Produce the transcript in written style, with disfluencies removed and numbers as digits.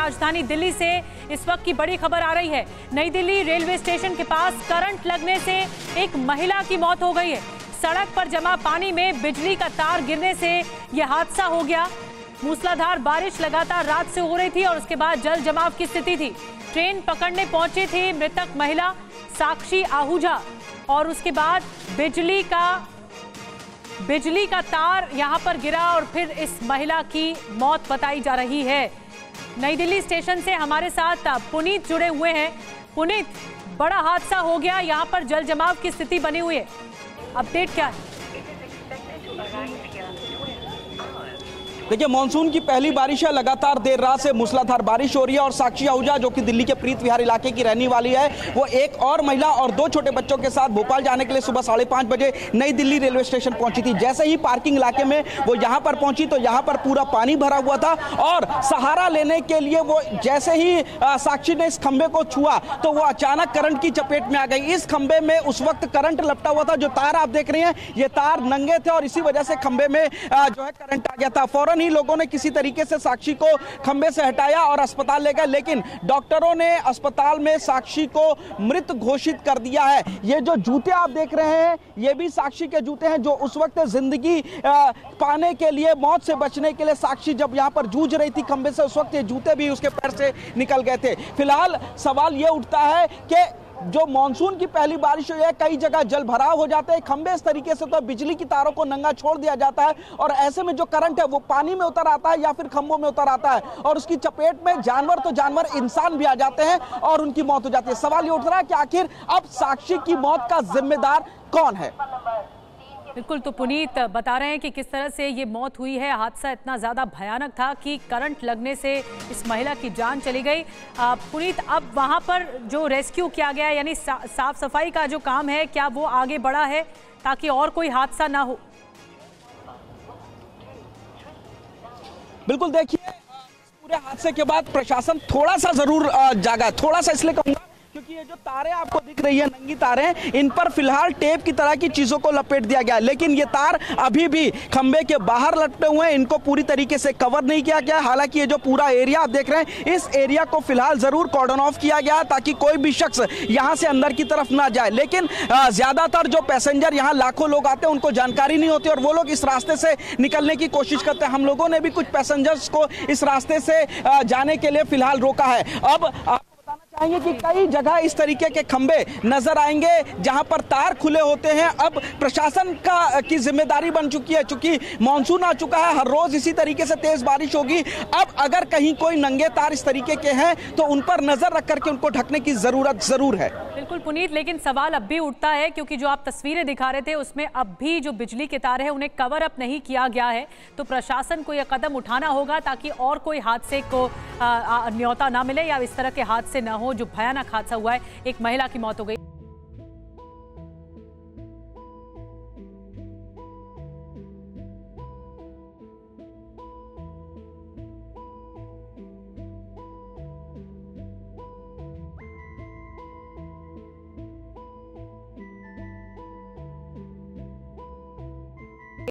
राजधानी दिल्ली से इस वक्त की बड़ी खबर आ रही है। नई दिल्ली रेलवे स्टेशन के पास करंट लगने से एक महिला की मौत हो गई है। सड़क पर जमा पानी में बिजली का तार गिरने से यह हादसा हो गया। मूसलाधार बारिश लगातार रात से हो रही थी और उसके बाद जल जमाव की स्थिति थी। ट्रेन पकड़ने पहुंची थी मृतक महिला साक्षी आहूजा और उसके बाद बिजली का तार यहां पर गिरा और फिर इस महिला की मौत बताई जा रही है। नई दिल्ली स्टेशन से हमारे साथ पुनीत जुड़े हुए हैं। पुनीत, बड़ा हादसा हो गया, यहां पर जल जमाव की स्थिति बनी हुई है, अपडेट क्या है? देखिए, मानसून की पहली बारिश है। लगातार देर रात से मूसलाधार बारिश हो रही है और साक्षी आहूजा जो कि दिल्ली के प्रीत विहार इलाके की रहने वाली है, वो एक और महिला और 2 छोटे बच्चों के साथ भोपाल जाने के लिए सुबह 5:30 बजे नई दिल्ली रेलवे स्टेशन पहुंची थी। जैसे ही पार्किंग इलाके में वो यहां पर पहुंची तो यहां पर पूरा पानी भरा हुआ था और सहारा लेने के लिए वो जैसे ही साक्षी ने इस खंबे को छुआ तो वो अचानक करंट की चपेट में आ गई। इस खंबे में उस वक्त करंट लपटा हुआ था। जो तार आप देख रहे हैं ये तार नंगे थे और इसी वजह से खंबे में जो है करंट आ गया था। फौरन ही लोगों ने किसी तरीके से साक्षी को खंबे से हटाया और अस्पताल ले गए, लेकिन डॉक्टरों ने अस्पताल में साक्षी को मृत घोषित कर दिया है। ये जो जूते आप देख रहे हैं ये भी साक्षी के जूते हैं जो उस वक्त जिंदगी पाने के लिए, मौत से बचने के लिए साक्षी जब यहां पर जूझ रही थी खंबे से, उस वक्त ये जूते भी उसके पैर से निकल गए थे। फिलहाल सवाल ये उठता है कि जो मानसून की पहली बारिश हुई है, कई जगह जल भराव हो जाते हैं, खंबे इस तरीके से तो बिजली की तारों को नंगा छोड़ दिया जाता है और ऐसे में जो करंट है वो पानी में उतर आता है या फिर खंभों में उतर आता है और उसकी चपेट में जानवर इंसान भी आ जाते हैं और उनकी मौत हो जाती है। सवाल ये उठ रहा है कि आखिर अब साक्षी की मौत का जिम्मेदार कौन है? बिल्कुल, तो पुनीत बता रहे हैं कि किस तरह से ये मौत हुई है। हादसा इतना ज़्यादा भयानक था कि करंट लगने से इस महिला की जान चली गई। पुनीत, अब वहाँ पर जो रेस्क्यू किया गया यानी साफ सफाई का जो काम है, क्या वो आगे बढ़ा है ताकि और कोई हादसा ना हो? बिल्कुल, देखिए, पूरे हादसे के बाद प्रशासन थोड़ा सा जरूर जागा, थोड़ा सा इसलिए कहूँगा क्योंकि ये जो तारें आपको दिख रही है, नंगी तारें, इन पर फिलहाल टेप की तरह की चीजों को लपेट दिया गया, लेकिन ये तार अभी भी खंबे के बाहर लटके हुए हैं, इनको पूरी तरीके से कवर नहीं किया गया। हालांकि ये जो पूरा एरिया आप देख रहे हैं, इस एरिया को फिलहाल जरूर कॉर्डन ऑफ किया गया ताकि कोई भी शख्स यहां से अंदर की तरफ ना जाए। लेकिन ज्यादातर जो पैसेंजर, यहाँ लाखों लोग आते हैं, उनको जानकारी नहीं होती और वो लोग इस रास्ते से निकलने की कोशिश करते हैं। हम लोगों ने भी कुछ पैसेंजर्स को इस रास्ते से जाने के लिए फिलहाल रोका है। अब चाहेंगे कि कई जगह इस तरीके के खंबे नजर आएंगे जहां पर तार खुले होते हैं। अब प्रशासन की जिम्मेदारी बन चुकी है, चूंकि मानसून आ चुका है, हर रोज इसी तरीके से तेज बारिश होगी। अब अगर कहीं कोई नंगे तार इस तरीके के हैं तो उन पर नजर रख करके उनको ढकने की जरूरत जरूर है। बिल्कुल पुनीत, लेकिन सवाल अब भी उठता है क्योंकि जो आप तस्वीरें दिखा रहे थे उसमें अब भी जो बिजली के तार है उन्हें कवर अप नहीं किया गया है, तो प्रशासन को यह कदम उठाना होगा ताकि और कोई हादसे को न्योता ना मिले या इस तरह के हादसे ना हो जो भयानक हादसा हुआ है, एक महिला की मौत हो गई।